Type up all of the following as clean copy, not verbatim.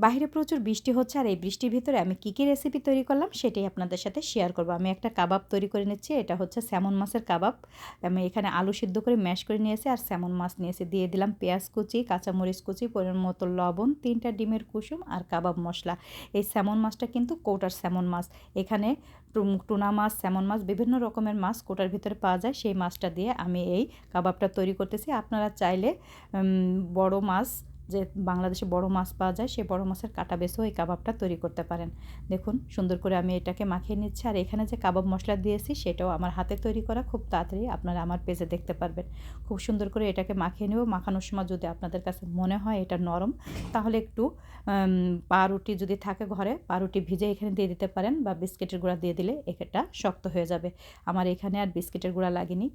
বাইরে প্রচুর বৃষ্টি হচ্ছে, আর এই বৃষ্টির ভিতরে আমি কী রেসিপি তৈরি করলাম সেটাই আপনাদের সাথে শেয়ার করব। আমি একটা কাবাব তৈরি করে নিচ্ছি, এটা হচ্ছে স্যামন মাছের কাবাব। আমি এখানে আলু সিদ্ধ করে ম্যাশ করে নিয়েছি আর স্যামন মাছ নিয়েছি, দিয়ে দিলাম পেঁয়াজ কুচি, কাঁচামরিচ কুচি, পরিমাণ মতো লবণ, 3টা ডিমের কুসুম আর কাবাব মশলা। এই স্যামন মাছটা কিন্তু কৌটার স্যামন মাছ। এখানে টুনা মাছ, স্যামন মাছ, বিভিন্ন রকমের মাছ কৌটার ভিতরে পাওয়া যায়, সেই মাছটা দিয়ে আমি এই কাবাবটা তৈরি করতেছি। আপনারা চাইলে বড় মাছ, যে বাংলাদেশে বড় মাছ পাওয়া যায়, সেই বড় মাছের কাটা বেছেও এই কাবাবটা তৈরি করতে পারেন। দেখুন সুন্দর করে আমি এটাকে মাখিয়ে নিচ্ছি। আর এখানে যে কাবাব মশলা দিয়েছি সেটাও আমার হাতে তৈরি করা, খুব তাড়াতাড়ি আপনারা আমার পেজে দেখতে পারবেন। খুব সুন্দর করে এটাকে মাখিয়ে নেব। মাখানোর সময় যদি আপনাদের কাছে মনে হয় এটা নরম, তাহলে একটু পাউরুটি যদি থাকে ঘরে, পাউরুটি ভিজে এখানে দিয়ে দিতে পারেন, বা বিস্কিটের গুঁড়া দিয়ে দিলে এটা শক্ত হয়ে যাবে। আমার এখানে আর বিস্কিটের গুঁড়া লাগেনি,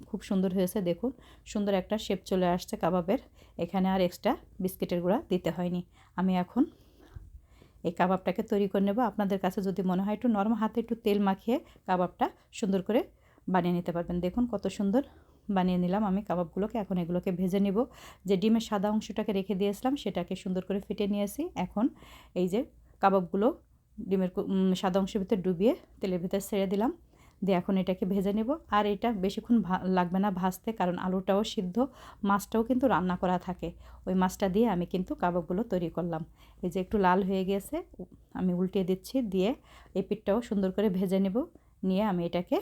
খুব সুন্দর হয়েছে। দেখুন সুন্দর একটা শেপ চলে আসছে কাবাবের, এখানে আর এক্সট্রা বিস্কিটের গুঁড়া দিতে হয়নি। আমি এখন এই কাবাবটাকে তৈরি করে নেব। আপনাদের কাছে যদি মনে হয় একটু নরম, হাতে একটু তেল মাখিয়ে কাবাবটা সুন্দর করে বানিয়ে নিতে পারবেন। দেখুন কত সুন্দর বানিয়ে নিলাম আমি কাবাবগুলোকে। এখন এগুলোকে ভেজে নেব। যে ডিমের সাদা অংশটাকে রেখে দিয়েছিলাম সেটাকে সুন্দর করে ফেটে নিয়েছি। এখন এই যে কাবাবগুলো ডিমের সাদা অংশের ভিতরে ডুবিয়ে তেলের ভিতরে ছেড়ে দিলাম, দিয়ে এখন এটাকে ভেজে নেব। আর এটা বেশিক্ষণ লাগবে না ভাজতে, কারণ আলুটাও সিদ্ধ, মাছটাও কিন্তু রান্না করা থাকে। ওই মাছটা দিয়ে আমি কিন্তু কাবাবগুলো তৈরি করলাম। এই যে একটু লাল হয়ে গেছে, আমি উল্টিয়ে দিচ্ছি, দিয়ে এই পিঠটাও সুন্দর করে ভেজে নেব, নিয়ে আমি এটাকে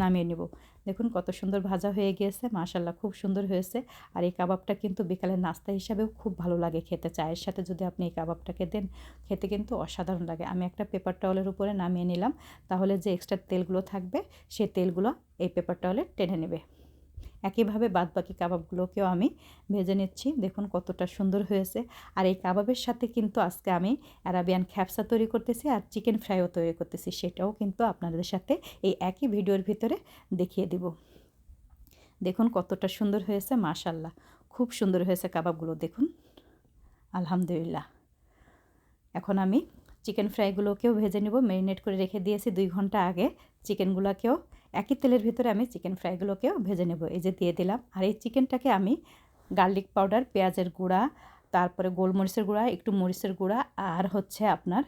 নামিয়ে নেব। দেখুন কত সুন্দর ভাজা হয়ে গিয়েছে, মাশাল্লাহ খুব সুন্দর হয়েছে। আর এই কাবাবটা কিন্তু বিকালের নাস্তা হিসাবেও খুব ভালো লাগে খেতে। চায়ের সাথে যদি আপনি এই কাবাবটাকে দেন, খেতে কিন্তু অসাধারণ লাগে। আমি একটা পেপার টাওয়ালের উপরে নামিয়ে নিলাম, তাহলে যে এক্সট্রা তেলগুলো থাকবে সেই তেলগুলো এই পেপার টাওয়ালে টেনে নেবে। একইভাবে বাদবাকি কাবাবগুলোকেও আমি ভেজে নিচ্ছি। দেখুন কতটা সুন্দর হয়েছে। আর এই কাবাবের সাথে কিন্তু আজকে আমি অ্যারাবিয়ান খ্যাপসা তৈরি করতেছি আর চিকেন ফ্রাইও তৈরি করতেছি, সেটাও কিন্তু আপনাদের সাথে এই একই ভিডিওর ভিতরে দেখিয়ে দিব। দেখুন কতটা সুন্দর হয়েছে, মাশাল্লাহ খুব সুন্দর হয়েছে কাবাবগুলো। দেখুন আলহামদুলিল্লাহ। এখন আমি চিকেন ফ্রাইগুলোকেও ভেজে নেব। ম্যারিনেট করে রেখে দিয়েছি 2 ঘন্টা আগে। চিকেনগুলোকেও একই তেলের ভিতরে আমি চিকেন ফ্রাইগুলোকেও ভেজে নেব। এই যে দিয়ে দিলাম। আর এই চিকেনটাকে আমি গার্লিক পাউডার, পেঁয়াজের গুঁড়া, তারপরে গোলমরিচের গুঁড়া, একটু মরিচের গুঁড়া, আর হচ্ছে আপনার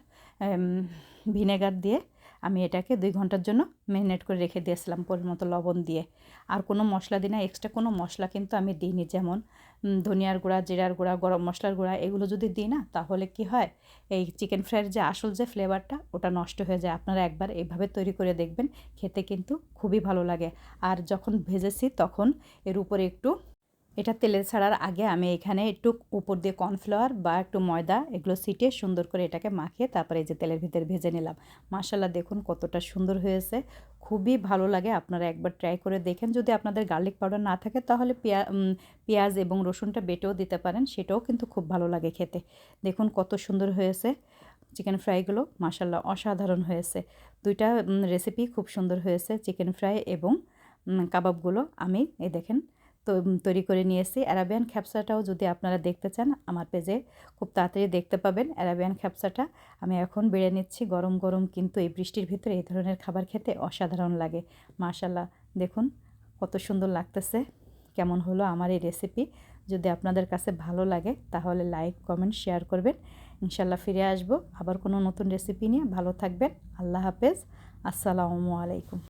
ভিনেগার দিয়ে আমি এটাকে 2 ঘন্টার জন্য ম্যারিনেট করে রেখে দিয়েছিলাম, পরিমাণ মতো লবণ দিয়ে। আর কোনো মশলা দিই না, এক্সট্রা কোনো মশলা কিন্তু আমি দিইনি। যেমন ধনিয়ার গুঁড়া, জিরার গুঁড়া, গরম মশলার গুঁড়া, এগুলো যদি দিই না, তাহলে কি হয়, এই চিকেন ফ্রাইয়ের যে আসল যে ফ্লেভারটা ওটা নষ্ট হয়ে যায়। আপনারা একবার এইভাবে তৈরি করে দেখবেন, খেতে কিন্তু খুবই ভালো লাগে। আর যখন ভেজেছি তখন এর উপরে একটু, এটা তেলে ছাড়ার আগে আমি এখানে একটু উপর দিয়ে কর্নফ্লাওয়ার বা একটু ময়দা এগুলো ছিটিয়ে সুন্দর করে এটাকে মাখিয়ে তারপরে এই যে তেলের ভিতরে ভেজে নিলাম। মাশাল্লাহ দেখুন কতটা সুন্দর হয়েছে, খুবই ভালো লাগে। আপনারা একবার ট্রাই করে দেখেন। যদি আপনাদের গার্লিক পাউডার না থাকে তাহলে পেঁয়াজ এবং রসুনটা বেটেও দিতে পারেন, সেটাও কিন্তু খুব ভালো লাগে খেতে। দেখুন কত সুন্দর হয়েছে চিকেন ফ্রাইগুলো, মাশাল্লাহ অসাধারণ হয়েছে। দুইটা রেসিপি খুব সুন্দর হয়েছে, চিকেন ফ্রাই এবং কাবাবগুলো। আমি এই দেখেন তো তৈরি করে নিয়েছি। অ্যারাবিয়ান খ্যাপসাটাও যদি আপনারা দেখতে চান, আমার পেজে খুব তাড়াতাড়ি দেখতে পাবেন অ্যারাবিয়ান খ্যাপসাটা। আমি এখন বেড়ে নিচ্ছি গরম গরম, কিন্তু এই বৃষ্টির ভিতরে এই ধরনের খাবার খেতে অসাধারণ লাগে। মাশাল্লাহ দেখুন কত সুন্দর লাগতেছে। কেমন হলো আমার এই রেসিপি? যদি আপনাদের কাছে ভালো লাগে তাহলে লাইক, কমেন্ট, শেয়ার করবেন। ইনশাল্লাহ ফিরে আসবো আবার কোনো নতুন রেসিপি নিয়ে। ভালো থাকবেন। আল্লাহ হাফেজ। আসসালামু আলাইকুম।